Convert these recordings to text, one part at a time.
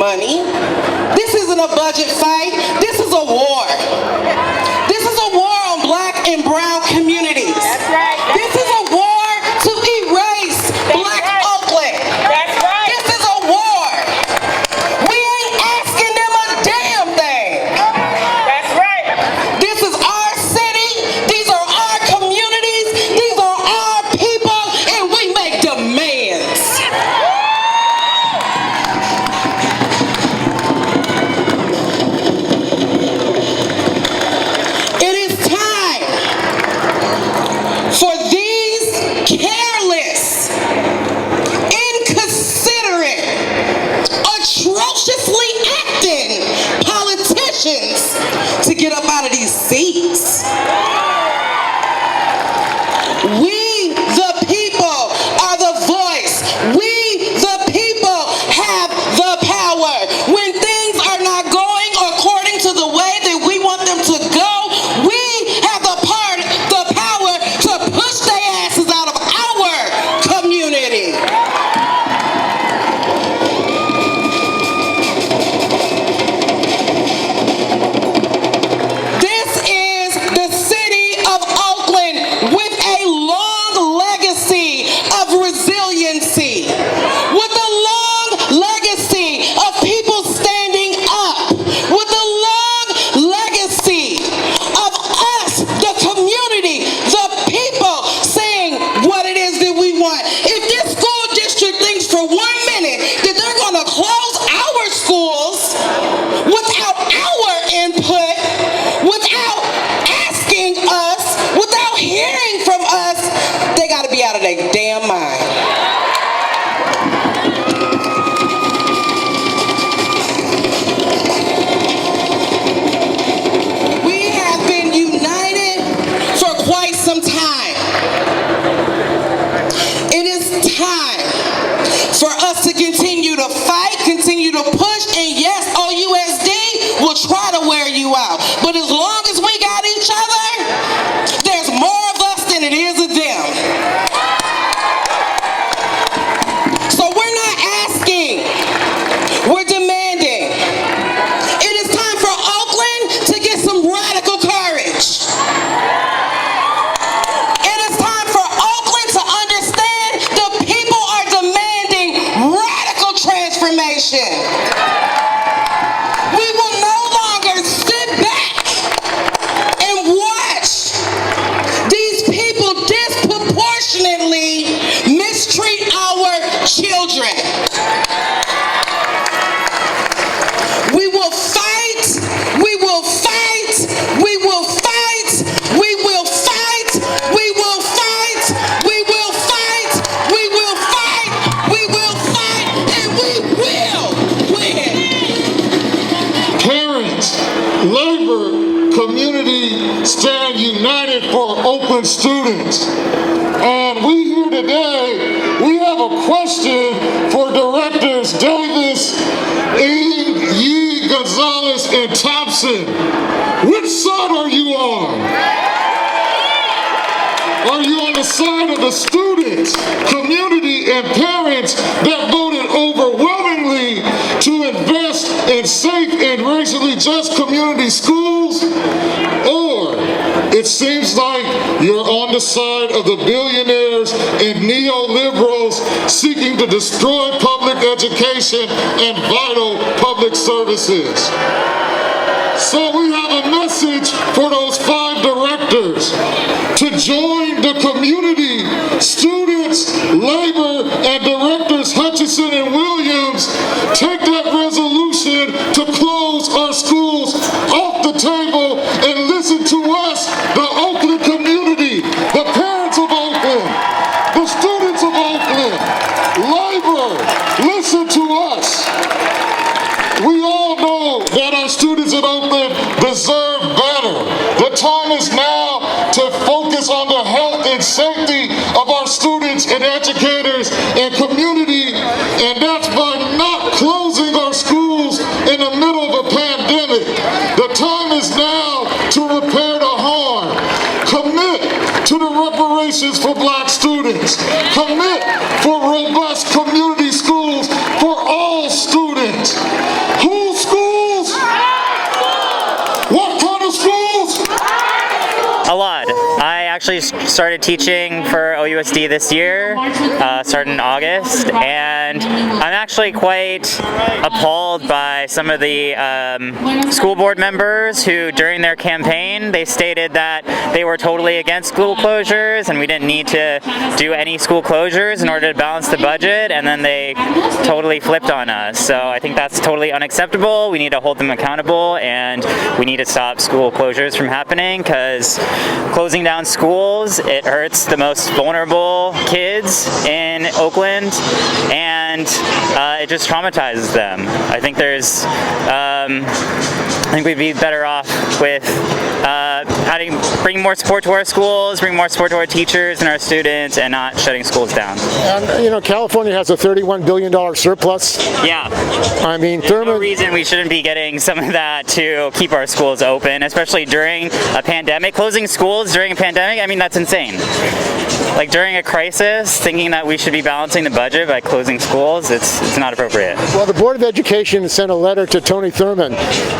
money. This isn't a budget fight. This is a war. This is a war on black and brown communities. That's right. This is a war to erase black Oakland. That's right. This is a war. We ain't asking them a damn thing. That's right. This is our city. These are our communities. These are our people, and we make demands. It is time for these careless, inconsiderate, atrociously acting politicians to get up out of these seats. We, the people, are the voice. We, the people, have the power. When things are not going according to the way that we want them to go, we have the power to push their asses out of our community. This is the city of Oakland with a long legacy of resiliency, with a long legacy of people standing up, with a long legacy of us, the community, the people, saying what it is that we want. If this school district thinks for 1 minute that they're going to close our schools without our input, without asking us, without hearing from us, they got to be out of their damn mind. We have been united for quite some time. It is time for us to continue to fight, continue to push, and yes, OUSD will try to wear you out. But as long as we got each other, there's more of us than it is of them. So we're not asking, we're demanding. It is time for Oakland to get some radical courage. It is time for Oakland to understand the people are demanding radical transformation. We will no longer sit back and watch these people disproportionately mistreat our children. We will fight, we will fight, we will fight, we will fight, we will fight, we will fight, we will fight, we will fight, and we will win. Parents, labor, community stand united for Oakland students. And we here today, we have a question for Directors Davis, Yee, Gonzalez, and Thompson. Which side are you on? Are you on the side of the students, community, and parents that voted overwhelmingly to invest in safe and racially just community schools? Or it seems like you're on the side of the billionaires and neoliberals seeking to destroy public education and vital public services. So we have a message for those 5 directors to join the community, students, labor, and directors Hutchison and Williams. Take that resolution to close our schools off the table and listen to us, the Oakland community, the parents of Oakland, the students of Oakland, labor, listen to us. We all know that our students at Oakland deserve better. The time is now to focus on the health and safety of our students and educators and community, and that's by not closing our schools in the middle of a pandemic. The time is now to repair the harm. Commit to the reparations for Black students. Commit for robust community schools for all students. actually started teaching for OUSD this year, started in August, and I'm actually quite appalled by some of the school board members who, during their campaign, they stated that they were totally against school closures and we didn't need to do any school closures in order to balance the budget, and then they totally flipped on us. So I think that's totally unacceptable. We need to hold them accountable, and we need to stop school closures from happening, because closing down schools, it hurts the most vulnerable kids in Oakland, and it just traumatizes them. I think I think we'd be better off with bring more support to our schools, bring more support to our teachers and our students, and not shutting schools down. And, you know, California has a $31 billion surplus. Yeah. I mean, There's no reason we shouldn't be getting some of that to keep our schools open, especially during a pandemic. Closing schools during a pandemic, I mean, that's insane. Like, during a crisis, thinking that we should be balancing the budget by closing schools, it's not appropriate. Well, the Board of Education sent a letter to Tony Thurmond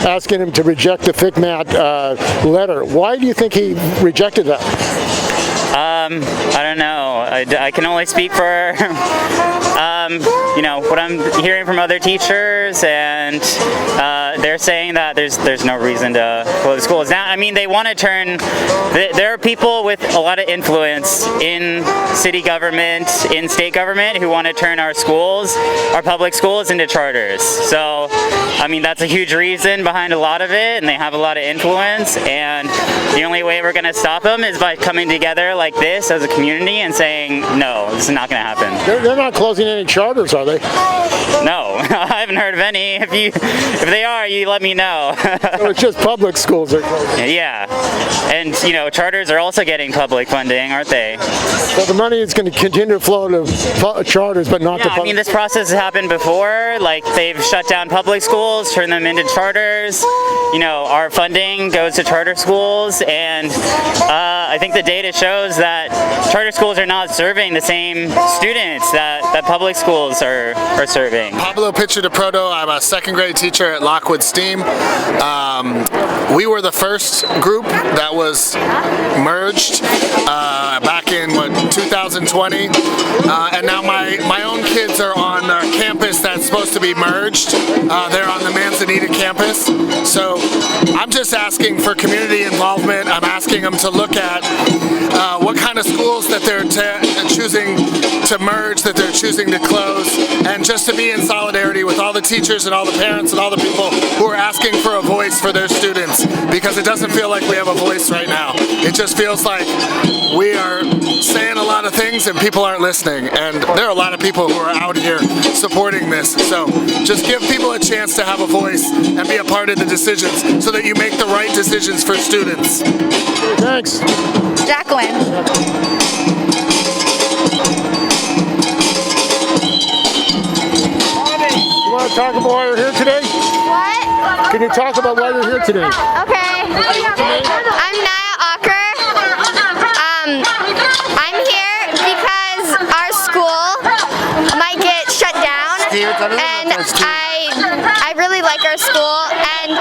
asking him to reject the FCMAT letter. Why do you think he rejected that? I don't know. I can only speak for you know, what I'm hearing from other teachers, and they're saying that there's no reason to close schools down. I mean, they want to turn. There are people with a lot of influence in city government, in state government, who want to turn our schools, our public schools, into charters. So, I mean, that's a huge reason behind a lot of it, and they have a lot of influence. And the only way we're going to stop them is by coming together like this as a community and saying, no, this is not going to happen. They're not closing any charters, are they? No, I haven't heard of any. If they are, you let me know. So it's just public schools they're closing. Yeah, and you know, charters are also getting public funding, aren't they? So the money is going to continue to flow to charters, but not to public. I mean, this process has happened before. Like, they've shut down public schools, turned them into charters. You know, our funding goes to charter schools, and I think the data shows that charter schools are not serving the same students that public schools are serving. Pablo Pitcher de Proto. I'm a second grade teacher at Lockwood STEAM. We were the first group that was merged back in 2020, and now my own kids are on a campus that's supposed to be merged. They're on the Manzanita campus. So I'm just asking for community involvement. I'm asking them to look at what kind of schools that they're choosing to merge, that they're choosing to close, and just to be in solidarity with all the teachers and all the parents and all the people who are asking for a voice for their students, because it doesn't feel like we have a voice right now. It just feels like we are saying a lot of things and people aren't listening, and there are a lot of people who are out here supporting this. So just give people a chance to have a voice and be a part of the decisions so that you make the right decisions for students. Thanks. Jacqueline. You want to talk about why you're here today? What? Can you talk about why you're here today? Okay. I'm Naya Ocker. I'm here because our school might get shut down, and I really like our school, and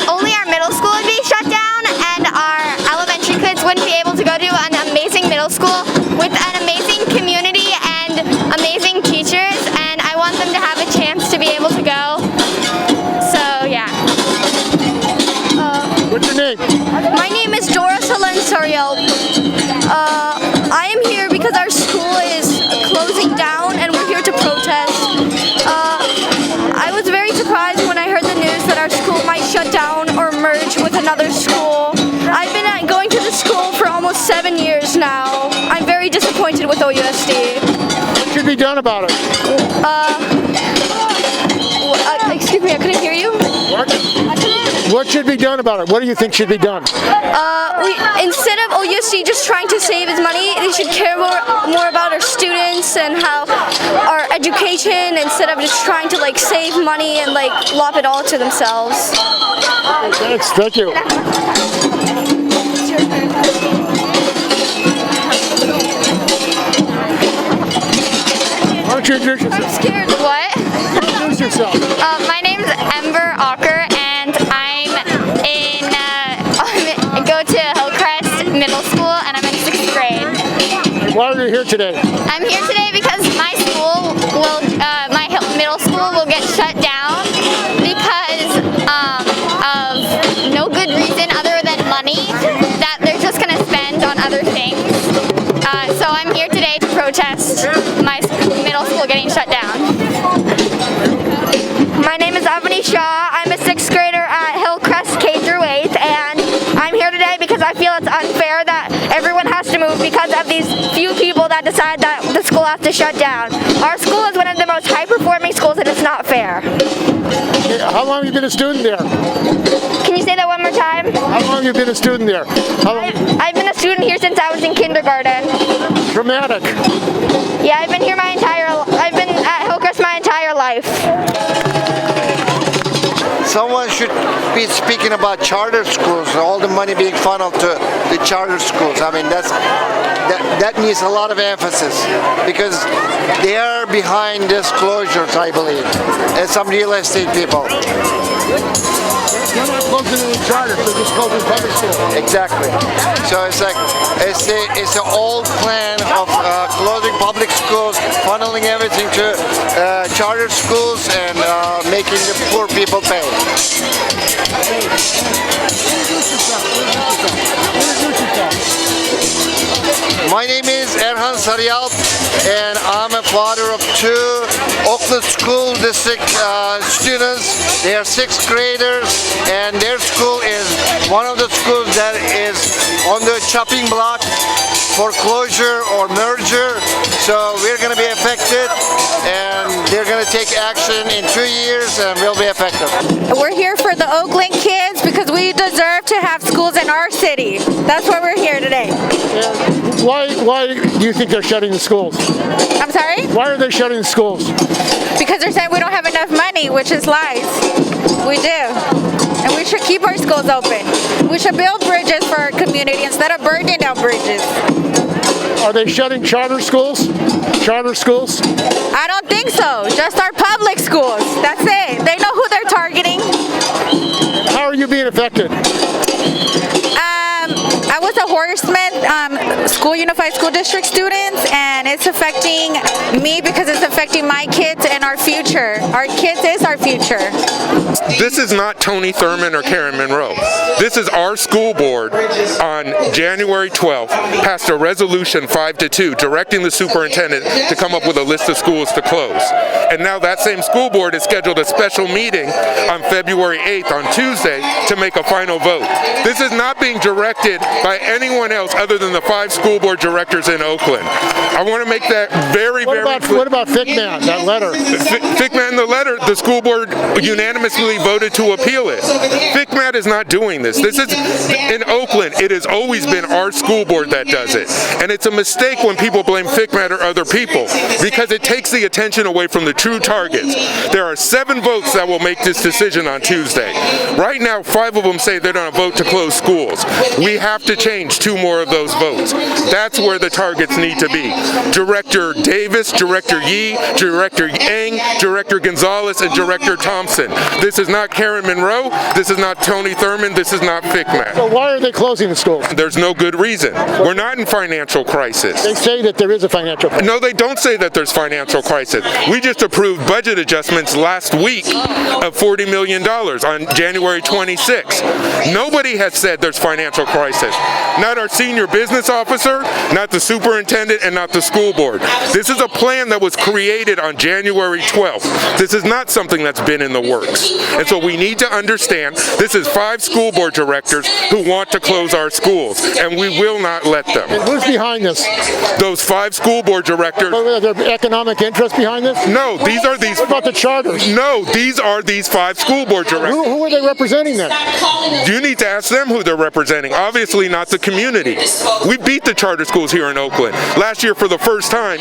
only our middle school would be shut down, and our elementary kids wouldn't be able to go to an amazing middle school with an amazing community and amazing teachers, and I want them to have a chance to be able to go. So yeah. What's your name? My name is Doris Helen Sariel. I am here because our school is closing down and we're here to protest. I was very surprised when I heard the news that our school might shut down or merge with another school. I've been going to the school for almost 7 years now. I'm very disappointed with OUSD. What should be done about it? Excuse me, I couldn't hear you. What should be done about it? What do you think should be done? Instead of OUSD just trying to save its money, they should care more about our students and how our education, instead of just trying to like save money and like lop it all to themselves. Thanks. Thank you. Why don't you introduce yourself? I'm scared. What? Introduce yourself. My name's Ember Ocker, and I'm go to Hillcrest Middle School. Why are you here today? I'm here today because my school my middle school will get shut down because of no good reason other than money that they're just going to spend on other things. So I'm here today to protest my middle school getting shut down. My name is Avani Shah. I'm a 6th grader at Hillcrest K-8, and I'm here today because I feel it's unfair that everyone has to move because of these few people that decide that the school has to shut down. Our school is one of the most high-performing schools, and it's not fair. How long have you been a student there? Can you say that one more time? How long have you been a student there? I've been a student here since I was in kindergarten. Dramatic. Yeah, I've been at Hillcrest my entire life. Someone should be speaking about charter schools, all the money being funneled to the charter schools. I mean, that needs a lot of emphasis because they are behind this closures, I believe, and some real estate people. They're not closing any charters, they're just closing public schools. Exactly. So it's like it's an old plan of closing public schools, funneling everything to charter schools, and making the poor people pay. My name is Erhan Sarıyalp, and I'm a father of 2 Oakland School District students. They are 6th graders, and their school is one of the schools that is on the chopping block for closure or merger. So we're going to be affected, and they're going to take action in 2 years, and we'll be affected. We're here for the Oakland kids because we deserve to have schools in our city. That's why we're here today. Why do you think they're shutting the schools? I'm sorry? Why are they shutting the schools? Because they're saying we don't have enough money, which is lies. We do. And we should keep our schools open. We should build bridges for our community instead of burning down bridges. Are they shutting charter schools? Charter schools? I don't think so. Just our public schools. That's it. They know who they're targeting. How are you being affected? I was a Horseman School Unified School District students, and it's affecting me because it's affecting my kids and our future. Our kids is our future. This is not Tony Thurmond or Karen Monroe. This is our school board on January 12th passed a resolution 5-2 directing the superintendent to come up with a list of schools to close. And now that same school board has scheduled a special meeting on February 8th on Tuesday to make a final vote. This is not being directed by anyone else other than the 5 school board directors in Oakland. I want to make that very clear. What about FCMAT, that letter? FCMAT in the letter, the school board unanimously voted to appeal it. FCMAT is not doing this. This is in Oakland. It has always been our school board that does it. And it's a mistake when people blame FCMAT or other people because it takes the attention away from the true targets. There are 7 votes that will make this decision on Tuesday. Right now, 5 of them say they're going to vote to close schools. We have to change 2 more of those votes. That's where the targets need to be. Director Davis, Director Yee, Director Eng, Director Gonzalez, and Director Thompson. This is not Karen Monroe. This is not Tony Thurmond. This is not FCMAT. So why are they closing the schools? There's no good reason. We're not in financial crisis. They say that there is a financial crisis. No, they don't say that there's financial crisis. We just approved budget adjustments last week of $40 million on January 26th. Nobody has said there's financial crisis. Not our senior business officer, not the superintendent, and not the school board. This is a plan that was created on January 12th. This is not something that's been in the works. And so we need to understand this is 5 school board directors who want to close our schools, and we will not let them. And who's behind this? Those 5 school board directors. Are there economic interests behind this? No, these are these. What about the charters? No, these are these 5 school board directors. Who are they representing then? You need to ask them who they're representing. Obviously not the community. We beat the charter schools here in Oakland. Last year, for the first time,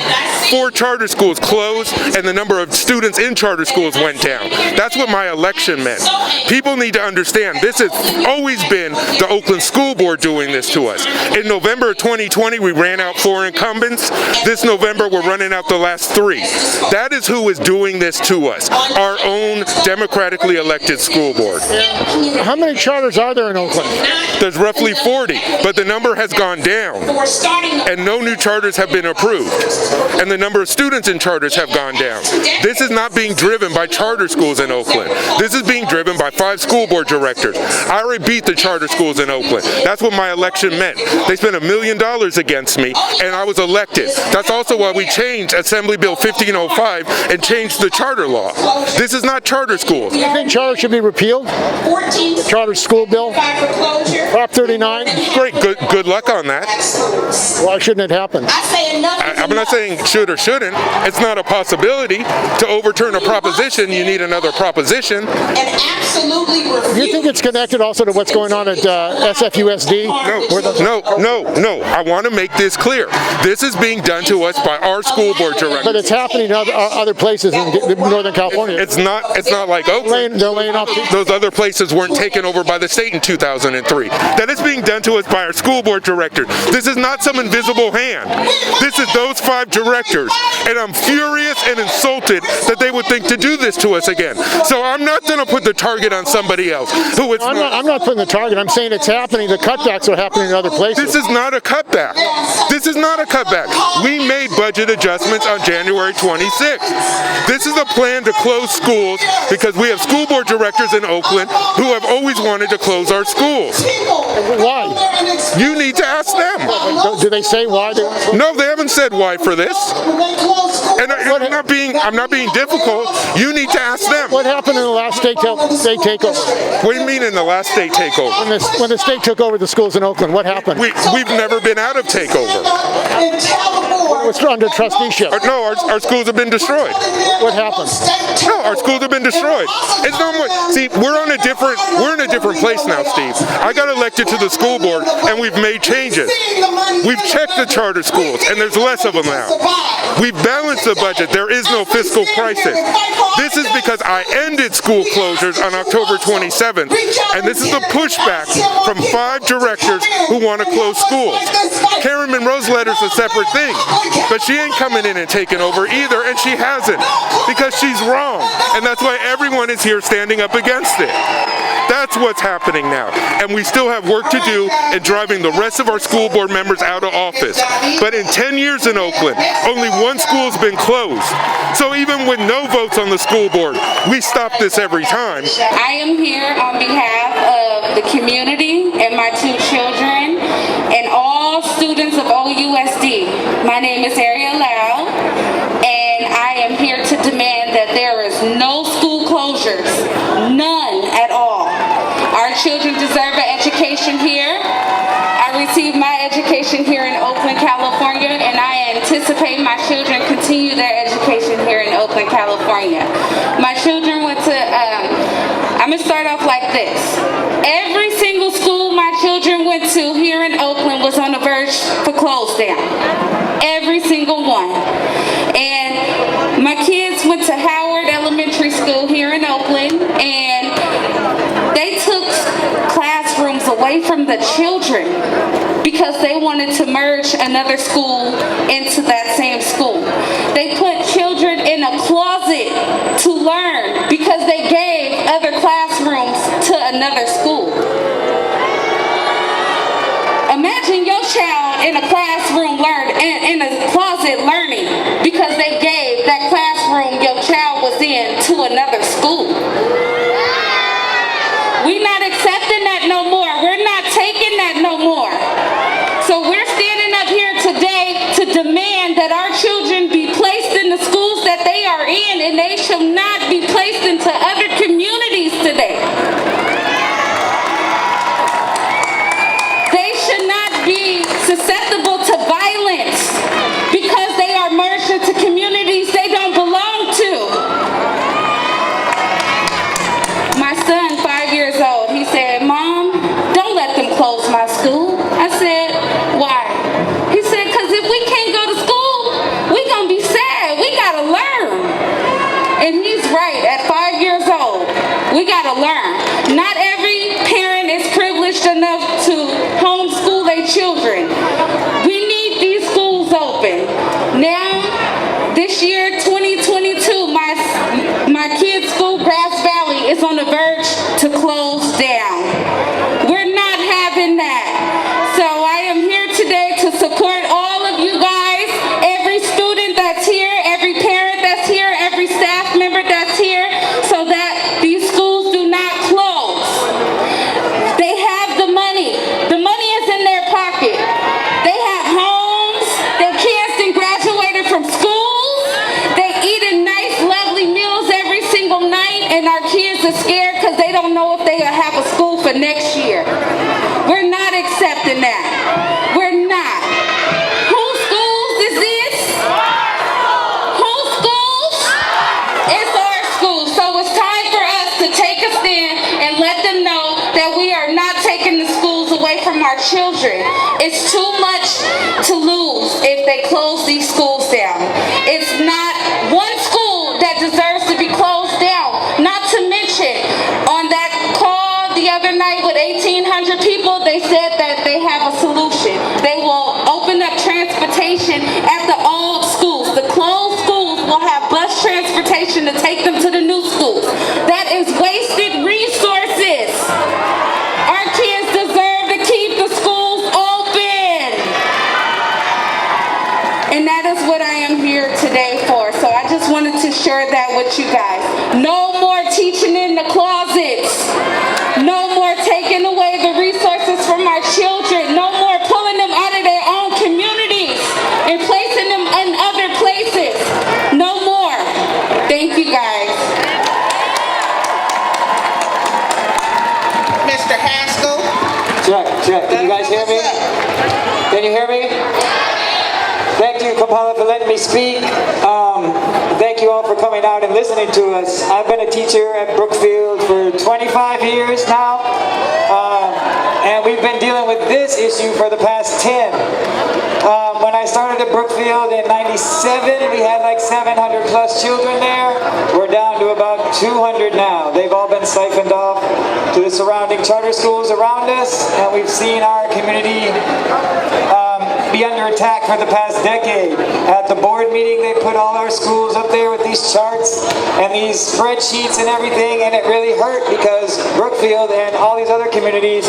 4 charter schools closed and the number of students in charter schools went down. That's what my election meant. People need to understand this has always been the Oakland School Board doing this to us. In November of 2020, we ran out 4 incumbents. This November, we're running out the last 3. That is who is doing this to us, our own democratically elected school board. How many charters are there in Oakland? There's roughly 40, but the number has gone down. and no new charters have been approved, and the number of students in charters have gone down. This is not being driven by charter schools in Oakland. This is being driven by 5 school board directors. I already beat the charter schools in Oakland. That's what my election meant. They spent $1 million against me, and I was elected. That's also why we changed Assembly Bill 1505 and changed the charter law. This is not charter schools. Do you think charter should be repealed? The charter school bill? Prop 39? Great, good luck on that. Why shouldn't it happen? I'm not saying should or shouldn't. It's not a possibility. To overturn a proposition, you need another proposition. Do you think it's connected also to what's going on at SFUSD? No. I want to make this clear. This is being done to us by our school board directors. But it's happening in other places in Northern California. It's not like Oakland. They're laying off. Those other places weren't taken over by the state in 2003. That is being done to us by our school board directors. This is not some invisible hand. This is those 5 directors. And I'm furious and insulted that they would think to do this to us again. So I'm not going to put the target on somebody else. I'm not putting the target. I'm saying it's happening. The cutbacks are happening in other places. This is not a cutback. This is not a cutback. We made budget adjustments on January 26th. This is a plan to close schools because we have school board directors in Oakland who have always wanted to close our schools. Why? You need to ask them. Do they say why? No, they haven't said why for this. And I'm not being difficult. You need to ask them. What happened in the last state takeover? What do you mean in the last state takeover? When the state took over the schools in Oakland, what happened? We've never been out of takeover. It was under trusteeship. No, our schools have been destroyed. What happened? No, our schools have been destroyed. It's not more. See, we're in a different place now, Steve. I got elected to the school board, and we've made changes. We've checked the charter schools, and there's less of them now. We've balanced the budget. There is no fiscal crisis. This is because I ended school closures on October 27th, and this is the pushback from 5 directors who want to close schools. Karen Monroe's letter's a separate thing, but she ain't coming in and taking over either, and she hasn't, because she's wrong, and that's why everyone is here standing up against it. That's what's happening now, and we still have work to do in driving the rest of our school board members out of office. But in 10 years in Oakland, only 1 school's been closed. So even with no votes on the school board, we stop this every time. I am here on behalf of the community and my 2 children and all students of OUSD. My name is Ariel Lau, and I am here to demand that there is no school closures, none at all. Our children deserve an education here. I received my education here in Oakland, California, and I anticipate my children continue their education here in Oakland, California. My children went to, I'm gonna start off like this. Every single school my children went to here in Oakland was on the verge for close down. Every single one. And my kids went to Howard Elementary School here in Oakland, and they took classrooms away from the children because they wanted to merge another school into that same school. They put children in a closet to learn because they gave other classrooms to another school. Imagine your child in a classroom in a closet learning because they gave that classroom your child was in to another school. We're not accepting that no more. We're not taking that no more. So we're standing up here today to demand that our children be placed in the schools that they are in, and they shall not be placed into other communities today. They should not be susceptible to violence because they are merged into communities they don't belong to. My son, 5 years old, he said, "Mom, don't let them close my school." I said, "Why?" He said, "Because if we can't go to school, we're going to be sad. We got to learn." And he's right. At 5 years old, we got to learn. Not every parent is privileged enough to homeschool their children. We need these schools open. Now, this year, 2022, my kids' school, Grass Valley, is on the verge to close down. We're not having that. So I am here today to support and our kids are scared because they don't know if they will have a school for next year. We're not accepting that. We're not. Whose schools is this? Whose schools? It's our schools. So it's time for us to take a stand and let them know that we are not taking the schools away from our children. It's too much to lose if they close these schools down. It's not one school that deserves to be closed down. Not to mention, on that call the other night with 1,800 people, they said that they have a solution. They will open up transportation at the old schools. The closed schools will have bus transportation to take them to the new schools. That is wasted resources. Our kids deserve to keep the schools open. And that is what I am here today for. So I just wanted to share that with you guys. No more teaching in the closets. No more taking away the resources from our children. No more pulling them out of their own communities and placing them in other places. No more. Thank you guys. Mr. Haskell. Check. Can you guys hear me? Can you hear me? Thank you, Kamala, for letting me speak. Thank you all for coming out and listening to us. I've been a teacher at Brookfield for 25 years now, and we've been dealing with this issue for the past 10. When I started at Brookfield in '97, we had like 700 plus children there. We're down to about 200 now. They've all been siphoned off to the surrounding charter schools around us, and we've seen our community be under attack for the past decade. At the board meeting, they put all our schools up there with these charts and these spreadsheets and everything, and it really hurt because Brookfield and all these other communities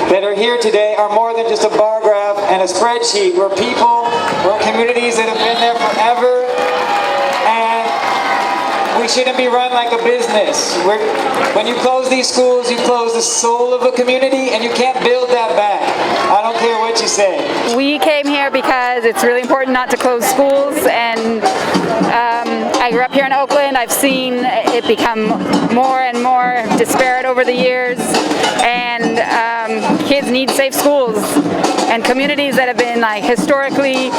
that are here today are more than just a bar graph and a spreadsheet. We're people, we're communities that have been there forever, and we shouldn't be run like a business. When you close these schools, you close the soul of a community, and you can't build that back. I don't care what you say. We came here because it's really important not to close schools, and I grew up here in Oakland. I've seen it become more and more disparate over the years, and kids need safe schools, and communities that have been like historically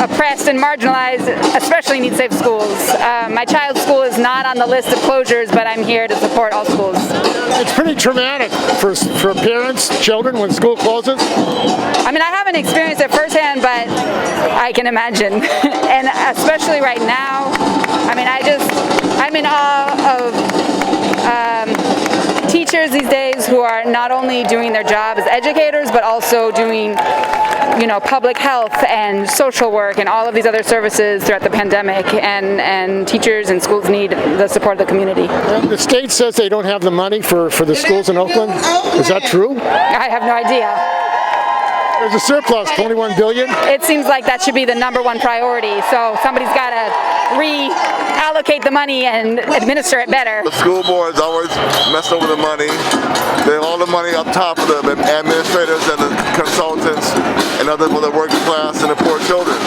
oppressed and marginalized especially need safe schools. My child's school is not on the list of closures, but I'm here to support all schools. It's pretty traumatic for parents, children, when school closes. I mean, I haven't experienced it firsthand, but I can imagine. And especially right now, I mean, I'm in awe of teachers these days who are not only doing their job as educators, but also doing, public health and social work and all of these other services throughout the pandemic, and teachers and schools need the support of the community. The state says they don't have the money for the schools in Oakland. Is that true? I have no idea. There's a surplus, $21 billion. It seems like that should be the number one priority, so somebody's got to reallocate the money and administer it better. The school boards always mess over the money. They have all the money up top for the administrators and the consultants and others for the working class and the poor children.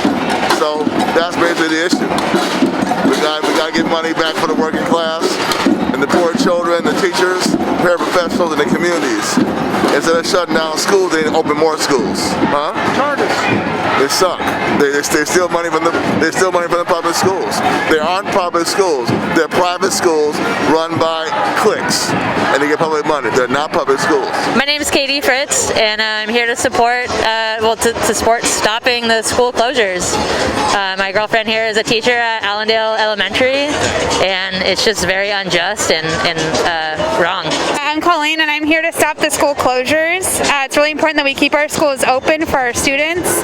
So that's basically the issue. We got to get money back for the working class and the poor children, the teachers, paraprofessionals, and the communities. Instead of shutting down schools, they open more schools. Huh? Charters. They suck. They steal money from the public schools. They aren't public schools. They're private schools run by cliques, and they get public money. They're not public schools. My name is Katie Fritz, and I'm here to support to support stopping the school closures. My girlfriend here is a teacher at Allendale Elementary, and it's just very unjust and wrong. I'm Colleen, and I'm here to stop the school closures. It's really important that we keep our schools open for our students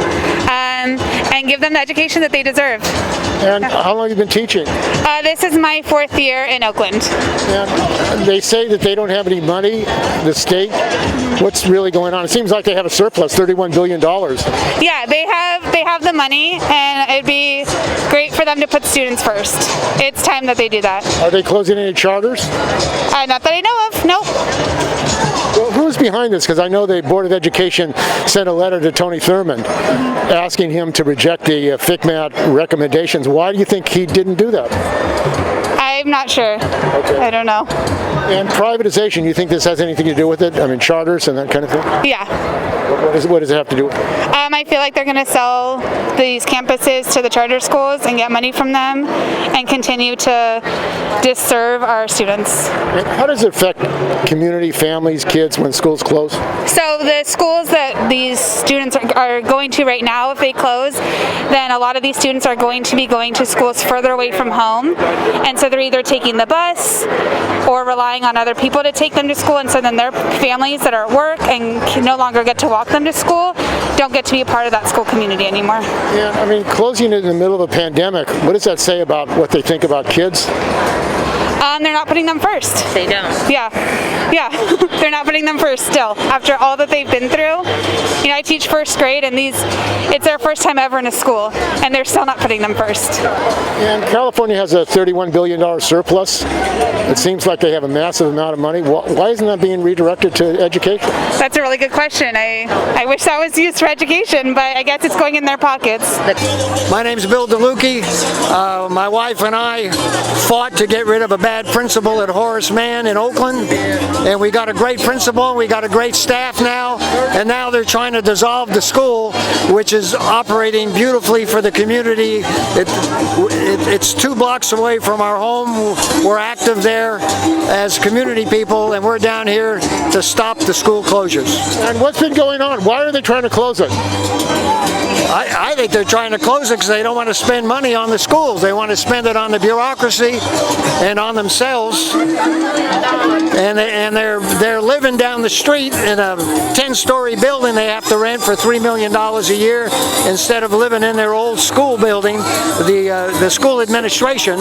and give them the education that they deserve. And how long have you been teaching? This is my 4th year in Oakland. And they say that they don't have any money, the state. What's really going on? It seems like they have a surplus, $31 billion. Yeah, they have the money, and it'd be great for them to put students first. It's time that they do that. Are they closing any charters? Not that I know of, nope. Well, who's behind this? Because I know the Board of Education sent a letter to Tony Thurmond asking him to reject the FCMAT recommendations. Why do you think he didn't do that? I I'm not sure. Okay. I don't know. And privatization, you think this has anything to do with it? I mean, charters and that kind of thing? Yeah. What does it have to do with it? I feel like they're going to sell these campuses to the charter schools and get money from them and continue to disserve our students. And how does it affect community, families, kids when schools close? So the schools that these students are going to right now, if they close, then a lot of these students are going to be going to schools further away from home. And so they're either taking the bus or relying on other people to take them to school. And so then their families that are at work and can no longer get to walk them to school don't get to be a part of that school community anymore. Yeah, I mean, closing in the middle of a pandemic, what does that say about what they think about kids? They're not putting them first. They don't. Yeah. They're not putting them first still. After all that they've been through, you know, I teach first grade, and it's their first time ever in a school, and they're still not putting them first. And California has a $31 billion surplus. It seems like they have a massive amount of money. Why isn't that being redirected to education? That's a really good question. I wish that was used for education, but I guess it's going in their pockets. My name's Bill DeLucchi. My wife and I fought to get rid of a bad principal at Horace Mann in Oakland, and we got a great principal, we got a great staff now, and now they're trying to dissolve the school, which is operating beautifully for the community. It's 2 blocks away from our home. We're active there as community people, and we're down here to stop the school closures. And what's been going on? Why are they trying to close it? I think they're trying to close it because they don't want to spend money on the schools. They want to spend it on the bureaucracy and on themselves. And they're living down the street in a 10-story building they have to rent for $3 million a year instead of living in their old school building, the school administration.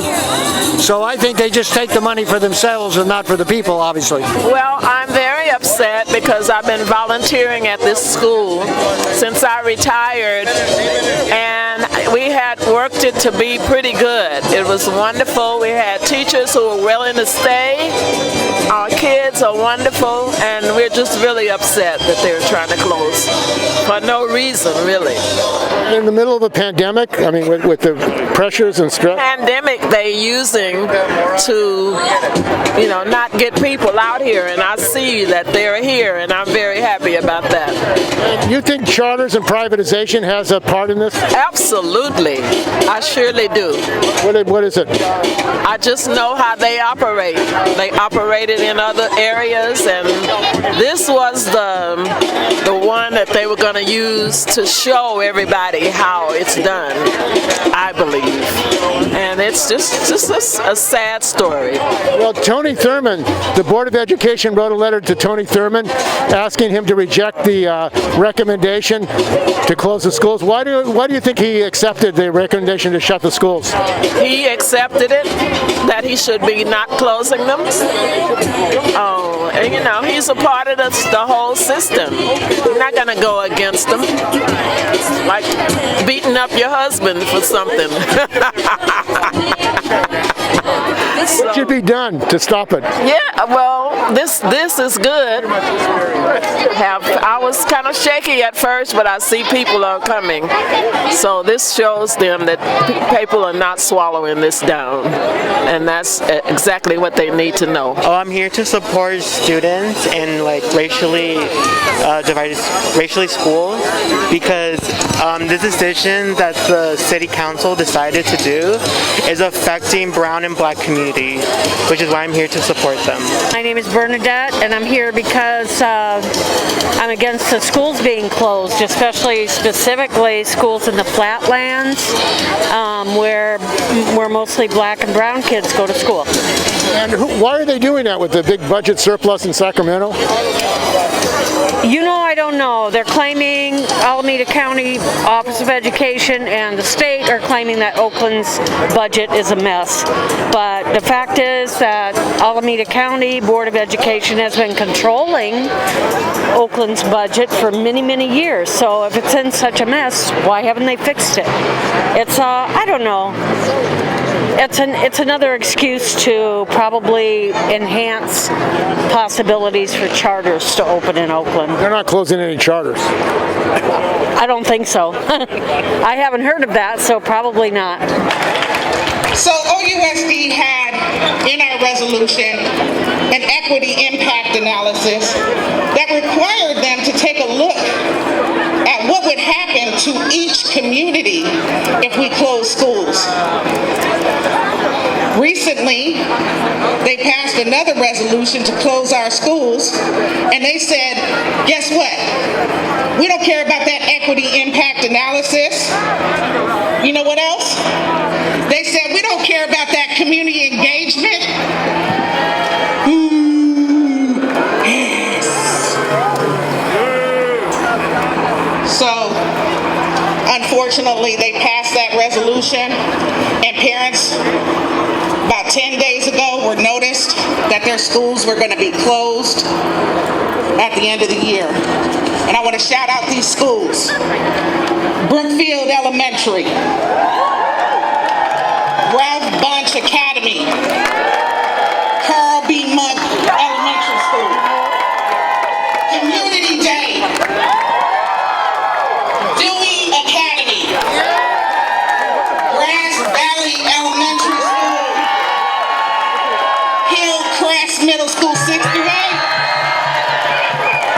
So I think they just take the money for themselves and not for the people, obviously. Well, I'm very upset because I've been volunteering at this school since I retired, and we had worked it to be pretty good. It was wonderful. We had teachers who were willing to stay. Our kids are wonderful, and we're just really upset that they're trying to close for no reason, really. In the middle of a pandemic, I mean, with the pressures and stress? Pandemic they're using to, you know, not get people out here, and I see that they're here, and I'm very happy about that. You think charters and privatization has a part in this? Absolutely. I surely do. What is it? I just know how they operate. They operated in other areas, and this was the one that they were going to use to show everybody how it's done, I believe. And it's just a sad story. Well, Tony Thurmond, the Board of Education wrote a letter to Tony Thurmond asking him to reject the recommendation to close the schools. Why do you think he accepted the recommendation to shut the schools? He accepted it, that he should be not closing them. Oh, and you know, he's a part of the whole system. You're not going to go against them. It's like beating up your husband for something. What should be done to stop it? Yeah, well, this is good. I was kind of shaky at first, but I see people are coming. So this shows them that people are not swallowing this down. And that's exactly what they need to know. Oh, I'm here to support students in like racially schools because the decision that the city council decided to do is affecting brown and black community, which is why I'm here to support them. My name is Bernadette, and I'm here because I'm against the schools being closed, specifically schools in the flatlands where mostly black and brown kids go to school. And why are they doing that with the big budget surplus in Sacramento? You know, I don't know. They're claiming Alameda County Office of Education and the state are claiming that Oakland's budget is a mess. But the fact is that Alameda County Board of Education has been controlling Oakland's budget for many, many years. So if it's in such a mess, why haven't they fixed it? It's, I don't know. It's another excuse to probably enhance possibilities for charters to open in Oakland. They're not closing any charters. I don't think so. I haven't heard of that, so probably not. So OUSD had in our resolution an equity impact analysis that required them to take a look at what would happen to each community if we close schools. Recently, they passed another resolution to close our schools, and they said, guess what? We don't care about that equity impact analysis. You know what else? They said, we don't care about that community engagement. Yes. So, unfortunately, they passed that resolution, and parents about 10 days ago were noticed that their schools were going to be closed at the end of the year. And I want to shout out these schools. Brookfield Elementary, Ralph Bunch Academy, Carl B. Mudd Elementary School, Community Day, Dewey Academy, Grass Valley Elementary School, Hillcrest Middle School 6 through 8,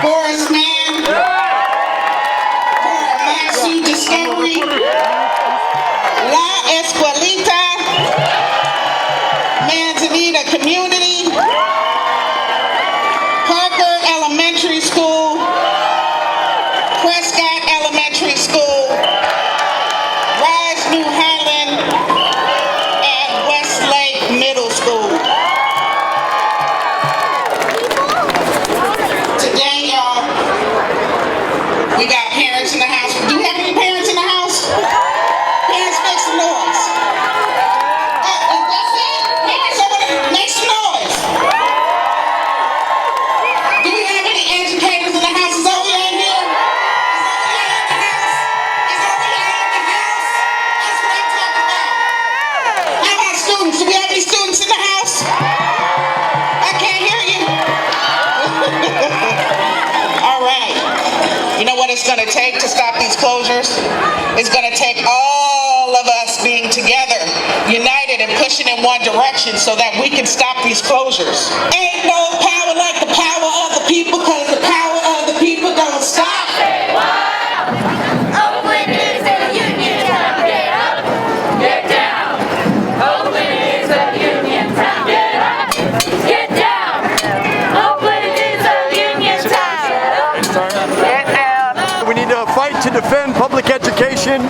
Forest Man, Matsu Discovery, La Escuelita, Manzanita Community, Parker Elementary School, Prescott Elementary School, Rise New Highland, and Westlake Middle School. Today, y'all, we got parents in the house. Do we have any parents in the house? Parents, make some noise. That's it? Parents over there, make some noise. Do we have any educators in the house? Is Oya in here? Is Oya in the house? That's what I'm talking about. How about students? Do we have any students in the house? I can't hear you. All right. You know what it's going to take to stop these closures? It's going to take all of us being together, united and pushing in one direction so that we can stop these closures. Ain't no power like the power of the people, because the power of the people don't stop. Oakland is a union town. Get up, get down. Oakland is a union town. Get up, get down. Oakland is a union town. Get down. We need to fight to defend public education.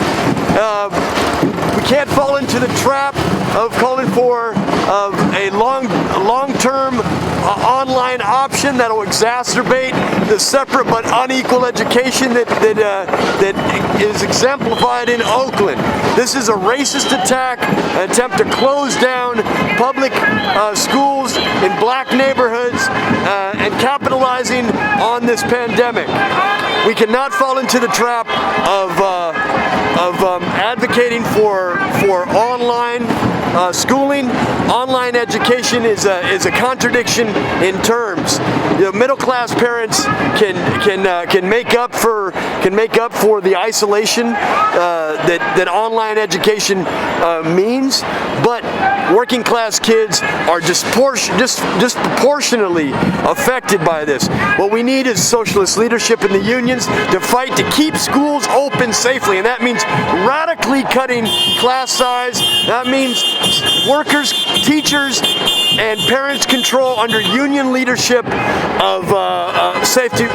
We can't fall into the trap of calling for a long-term online option that will exacerbate the separate but unequal education that is exemplified in Oakland. This is a racist attack, an attempt to close down public schools in black neighborhoods and capitalizing on this pandemic. We cannot fall into the trap of advocating for online schooling. Online education is a contradiction in terms. You know, middle-class parents can make up for the isolation that online education means, but working-class kids are disproportionately affected by this. What we need is socialist leadership in the unions to fight to keep schools open safely, and that means radically cutting class size. That means workers, teachers, and parents control under union leadership of safety,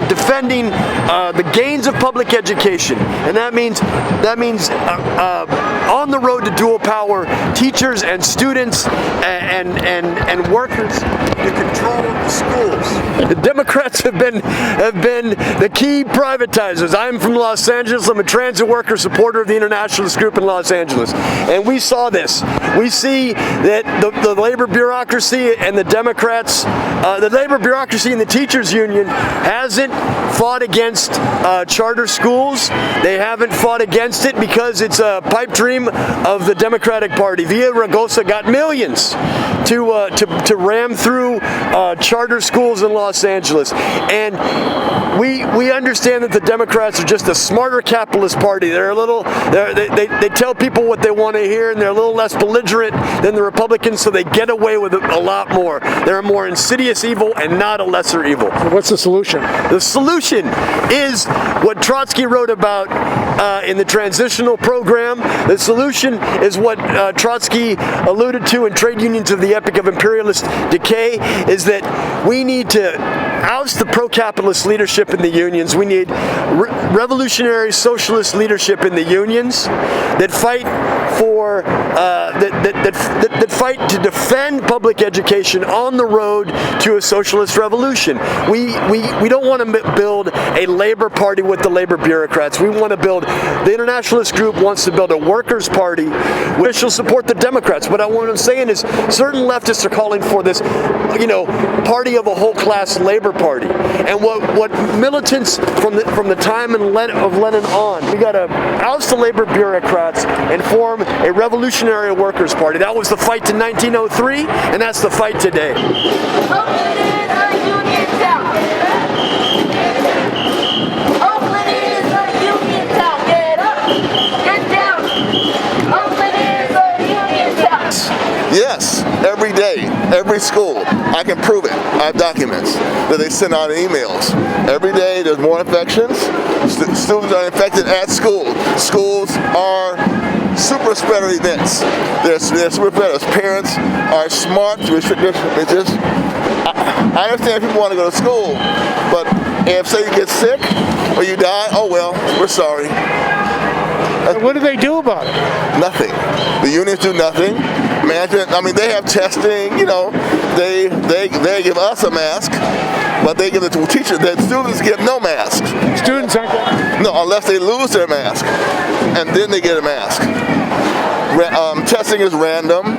defending the gains of public education, and that means on the road to dual power, teachers and students and workers to control the schools. The Democrats have been the key privatizers. I'm from Los Angeles. I'm a transit worker, supporter of the Internationalist Group in Los Angeles, and we saw this. We see that the labor bureaucracy and the Democrats, the labor bureaucracy and the teachers union hasn't fought against charter schools. They haven't fought against it because it's a pipe dream of the Democratic Party. Villaraigosa got millions to ram through charter charter schools in Los Angeles. And we understand that the Democrats are just a smarter capitalist party. They tell people what they want to hear, and they're a little less belligerent than the Republicans, so they get away with it a lot more. They're a more insidious evil and not a lesser evil. What's the solution? The solution is what Trotsky wrote about in the transitional program. The solution is what Trotsky alluded to in Trade Unions of the Epic of Imperialist Decay, is that we need to oust the pro-capitalist leadership in the unions. We need revolutionary socialist leadership in the unions that fight for that fight to defend public education on the road to a socialist revolution. We don't want to build a labor party with the labor bureaucrats. We want to build, the internationalist group wants to build a workers' party which will support the Democrats. But what I'm saying is certain leftists are calling for this, party of a whole class labor party. And what militants from the time of Lenin on, we got to oust the labor bureaucrats and form a revolutionary workers' party. That was the fight in 1903, and that's the fight today. Oakland is a union town. Oakland is a union town. Get up, get down. Oakland is a union town. Yes, every day, every school. I can prove it. I have documents that they send out emails. Every day there's more infections. Students are infected at school. Schools are super spreader events. They're super spreaders. Parents are smart to restrict this. I understand people want to go to school, but if say you get sick or you die, oh well, we're sorry. What do they do about it? Nothing. The unions do nothing. Management, they have testing, they give us a mask, but they give it to teachers. The students get no masks. Students aren't getting? No, unless they lose their mask, and then they get a mask. Testing is random.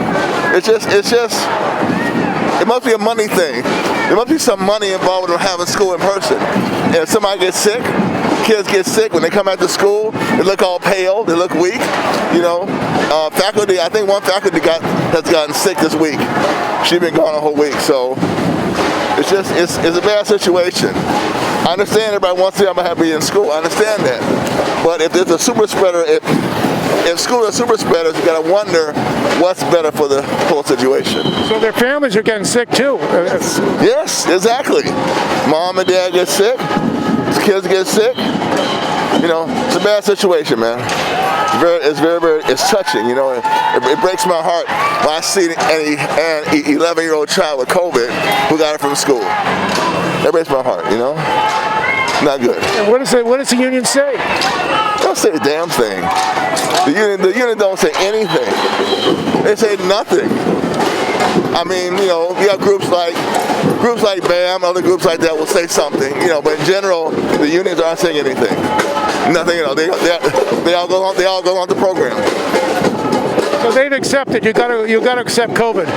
It must be a money thing. There must be some money involved in having school in person. And if somebody gets sick, kids get sick, when they come back to school, they look all pale, they look weak. Faculty, I think one faculty has gotten sick this week. She's been gone a whole week, so it's a bad situation. I understand everybody wants to be in school. I understand that. But if there's a super spreader, if schools are super spreaders, you gotta wonder what's better for the whole situation. So their families are getting sick too. Yes, exactly. Mom and dad get sick, kids get sick. It's a bad situation, man. It's touching, It breaks my heart when I see an 11-year-old child with COVID who got it from school. That breaks my heart, Not good. And what does the union say? They don't say a damn thing. The union don't say anything. They say nothing. You have groups like BAM, other groups like that will say something, but in general, the unions aren't saying anything. Nothing at all. They all go on the program. So they've accepted. You got to accept COVID.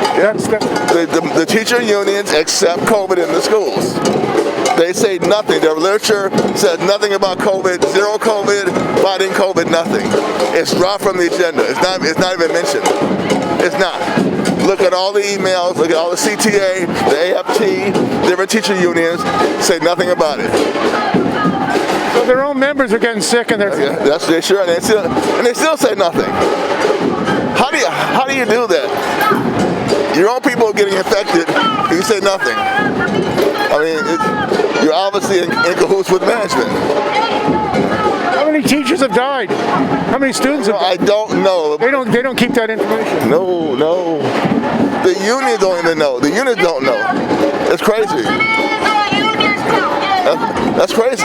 The teacher unions accept COVID in the schools. They say nothing. Their literature says nothing about COVID. Zero COVID, fighting COVID, nothing. It's dropped from the agenda. It's not even mentioned. It's not. Look at all the emails. Look at all the CTA, the AFT, different teacher unions. Say nothing about it. So their own members are getting sick, and they sure, and they still say nothing. How do you do that? Your own people are getting infected, and you say nothing. You're obviously in cahoots with management. How many teachers have died? How many students have died? I don't know. They don't keep that information. No. The unions don't even know. The unions don't know. It's crazy. That's crazy.